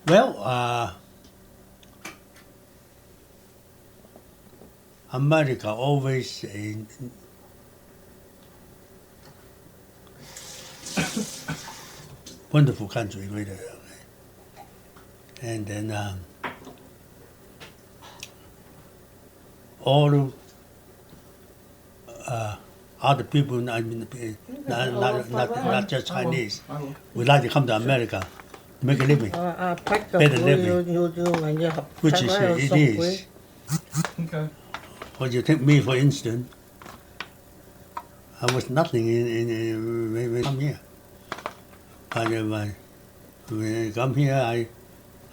Well, America always a wonderful country, really. And then all other people, I mean, not just Chinese, would like to come to America to make a living, better living, which is it is. Okay. Well, you take me, for instance, I was nothing when I come here. But when I come here,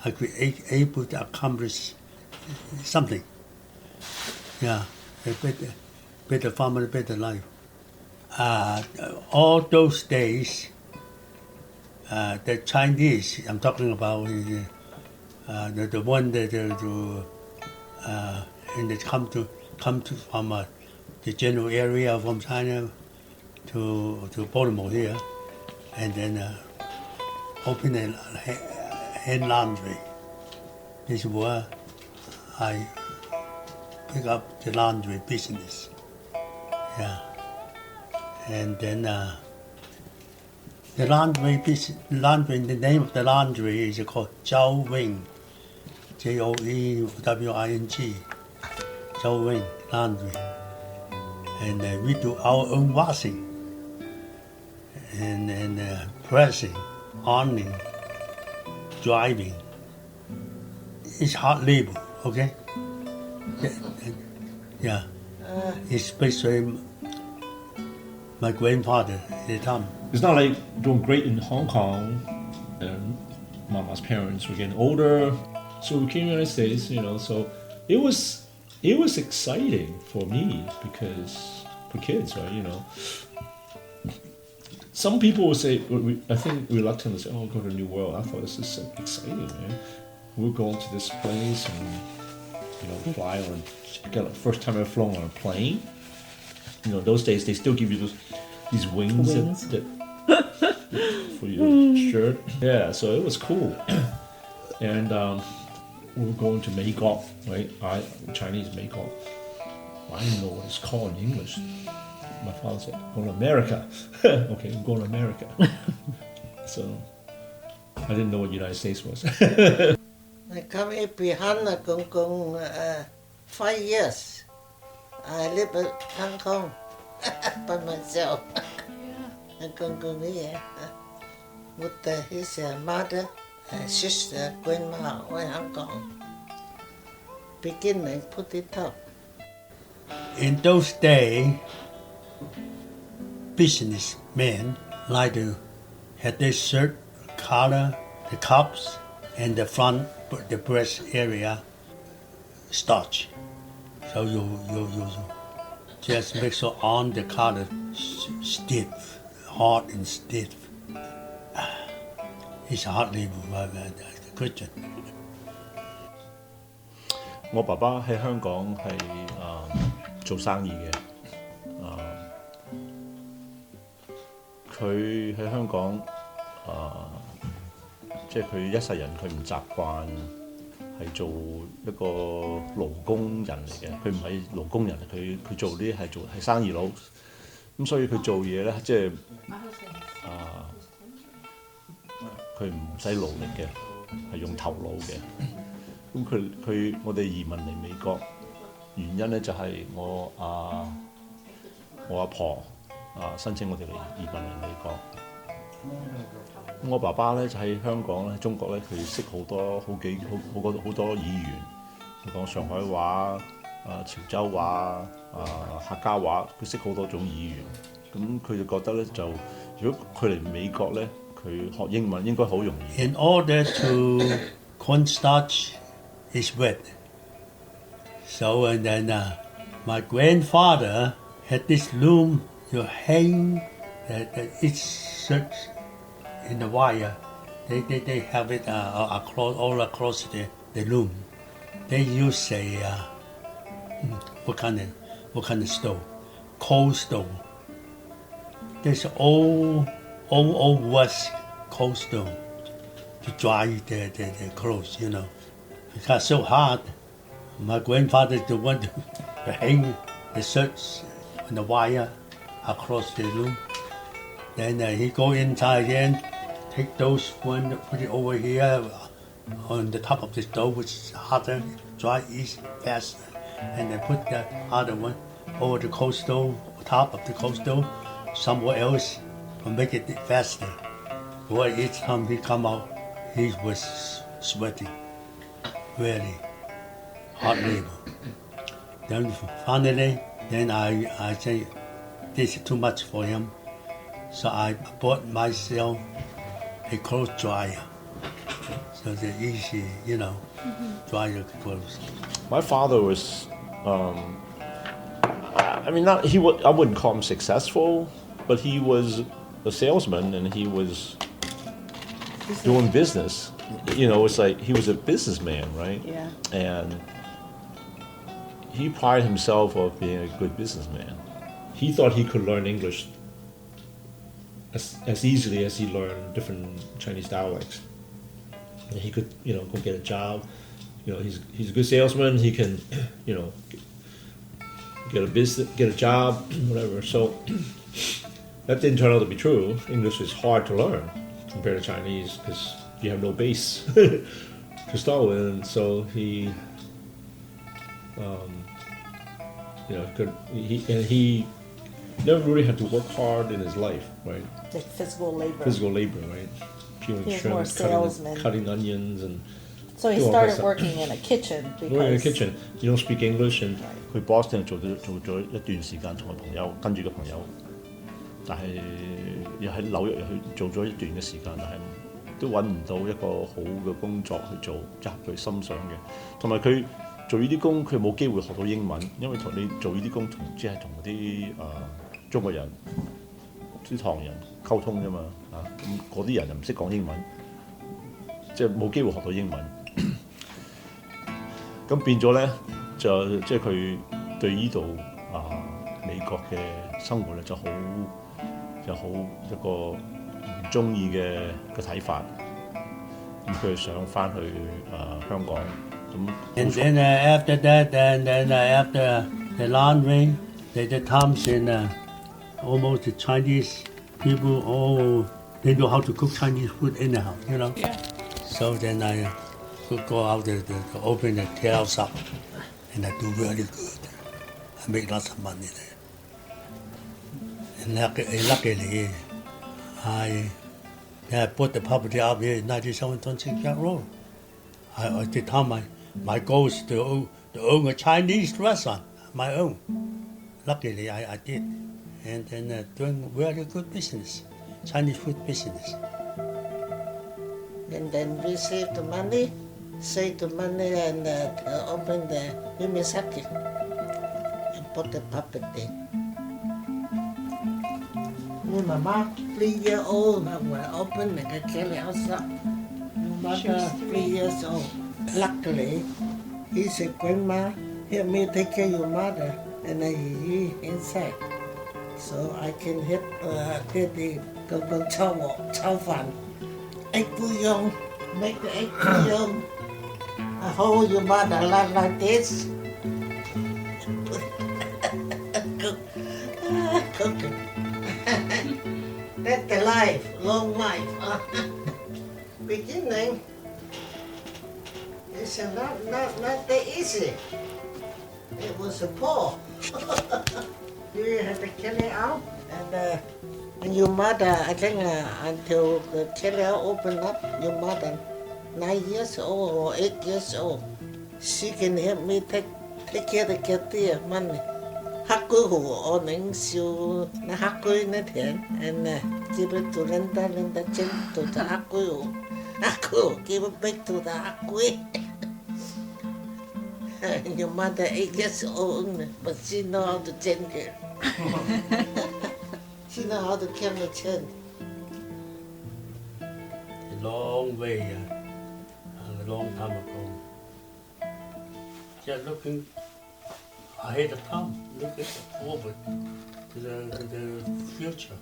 I could able to accomplish something. Yeah, a better family, better life. All those days, the Chinese, I'm talking about the one that and they come to from the general area from China to Baltimore here, and then open a hand laundry. This is where I pick up the laundry business. Yeah, and then the laundry. The name of the laundry is called Yeung, Joewing, Yeung Laundry, and we do our own washing and pressing, ironing, driving. It's hard labor, okay? Yeah. Especially my grandfather at the time. It's not like doing great in Hong Kong, and Mama's parents were getting older, so we came to the United States, so it was exciting for me because for kids, right, Some people would say, I think reluctantly say, oh, go to the New World. I thought this is so exciting, man. We're going to this place and, fly on, first time I've flown on a plane. Those days they still give you these wings. That for your shirt. Yeah, so it was cool. And we were going to Meikok, right? Chinese Meikok. I didn't know what it's called in English. My father said, going to America. Okay, I'm going to America. So I didn't know what United States was. I come here behind 5 years. I live in Hong Kong by myself. I'm going here with his mother, sister, grandma in Hong Kong. Beginning put it up. In those days, businessmen like to have their shirt collar, the cuffs, and the front, the breast area starch. So you just make sure on the collar stiff, hard and stiff. It's hard labor, Christian. 我爸爸喺香港係做生意嘅，佢喺香港即係佢一世人佢唔習慣係做一個勞工人嚟嘅，佢唔係勞工人，佢做啲係生意佬，咁所以佢做嘢咧即係佢唔使勞力嘅，係用頭腦嘅。咁我哋移民嚟美國，原因咧就係我阿婆申請我哋嚟移民嚟美國。咁我爸爸咧就喺香港咧，中國咧佢識好多語言，佢講上海話、潮州話、客家話，佢識好多種語言。咁佢就覺得咧就如果佢嚟美國咧，佢學英文應該好容易。In order to cornstarch is wet. So and then my grandfather had this loom to hang each shirt in the wire. They have it all across the loom. They use what kind of stove? Coal stove. There's old West coal stove. dry the clothes, you know. It got so hard. My grandfather the one to hang the shirts on the wire across the room. Then he go inside again, take those one, put it over here on the top of the stove, which is harder, dry easy, faster. And then put the other one over the coal stove, top of the coal stove, somewhere else to make it faster. Boy, each time he come out, he was sweating, really hard labor. Then finally, then I say, this is too much for him. So I bought myself a clothes dryer. So the easy, you know, dry your clothes. My father was, I mean, I wouldn't call him successful, but he was a salesman and he was doing business. You know, it's like he was a businessman, right? Yeah. And he prided himself of being a good businessman. He thought he could learn English as easily as he learned different Chinese dialects. And he could, you know, go get a job. You know, he's a good salesman. He can, you know, get a job, whatever. So that didn't turn out to be true. English is hard to learn compared to Chinese because you have no base to start with. And so he, you know, he never really had to work hard in his life, right? Like physical labor. Physical labor, right? Peeling He was more salesman. cutting onions and. So he started working in a kitchen because. Working in a kitchen, you don't speak English and. 去 Boston 做咗一段時間，同埋朋友跟住個朋友，但係又喺紐約又去做咗一段嘅時間，但係都揾唔到一個好嘅工作去做，即係佢心想嘅。同埋佢做呢啲工，佢冇機會學到英文，因為同你做呢啲工即係同啲中國人、啲唐人溝通啫嘛，咁嗰啲人又唔識講英文，即係冇機會學到英文。咁變咗咧。就即係佢對呢度美國嘅生活咧就好一個唔中意嘅睇法，咁佢想翻去香港咁。And then after that, and then after the laundry, the times in almost the Chinese people, they know how to cook Chinese food anyhow, you know. Yeah. So then I could go out to open the tail shop. And I do really good. I make lots of money there. And luckily, I bought the property out here in 9726 Jack Road. At the time, my goal is to own a Chinese restaurant, my own. Luckily, I did. And then doing really good business, Chinese food business. And then we save the money and open the Mimisaki and put the puppet in. My mama, 3 years old, I will open the kelly outside. My mother, 3 years old. Luckily, he said, Grandma, help me take care of your mother. And he inside. So I can help the chow fan. Egg bouillon, make the egg bouillon. I hold your mother like this. Cooking. That's the life, long life. Beginning, it's not that easy. It was a poor. You have to kill it out. And your mother, I think until the killer opened up, your mother, 9 years old or 8 years old, she can help me take care of the kid money. Hát cuối hồ ở những siêu nó hát cuối nó thiện, and give it to Linda Chin to the hát cuối hồ, give it back to the hát cuối. Your mother 8 years old, but she know how to change it. She know how to keep the chin. A long way, a long time ago. Just looking ahead of time, looking forward to the future.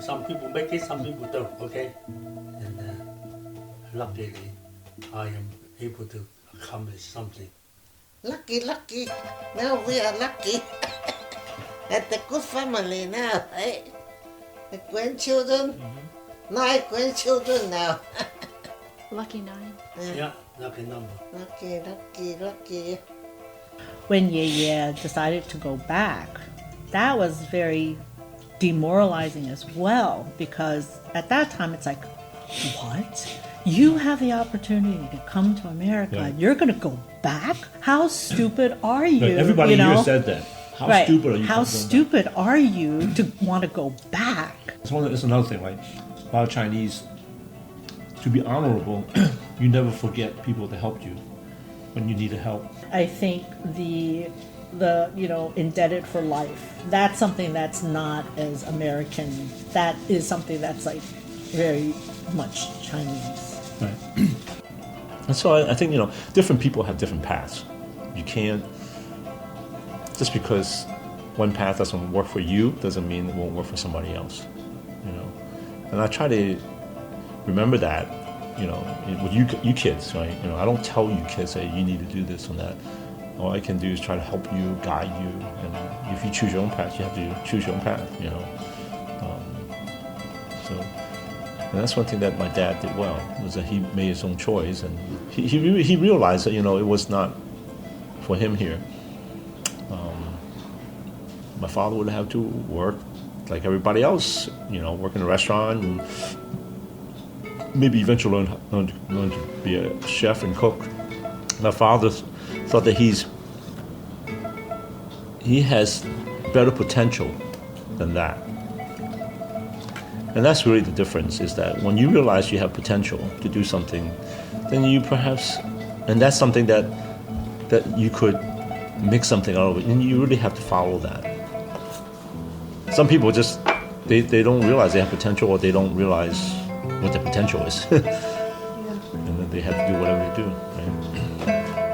Some people make it, some people don't, okay? And luckily, I am able to accomplish something. Lucky. Now we are lucky. At the good family now, eh? The grandchildren, 9 grandchildren now. Lucky 9. Yeah, lucky number. Lucky. When Ye decided to go back, that was very demoralizing as well, because at that time it's like, what? You have the opportunity to come to America. Yeah. You're going to go back? How stupid are you? Right, everybody you know? here said that. How Right. stupid are you? How for going back? stupid are you to want to go back? It's another thing, right? A lot of Chinese, to be honorable, you never forget people that helped you when you needed help. I think the indebted for life, that's something that's not as American. That is something that's like very much Chinese. Right. And so I think, different people have different paths. You can't, just because one path doesn't work for you doesn't mean it won't work for somebody else, And I try to remember that, with you kids, right? I don't tell you kids, hey, you need to do this and that. All I can do is try to help you, guide you, and if you choose your own path, you have to choose your own path, And that's one thing that my dad did well, was that he made his own choice, and he realized that, it was not for him here. My father would have to work like everybody else, work in a restaurant, and maybe eventually learn to be a chef and cook. My father thought that he has better potential than that. And that's really the difference, is that when you realize you have potential to do something, then you perhaps, and that's something that you could make something out of it, and you really have to follow that. Some people just, they don't realize they have potential, or they don't realize what their potential is. And then they have to do whatever they do, right?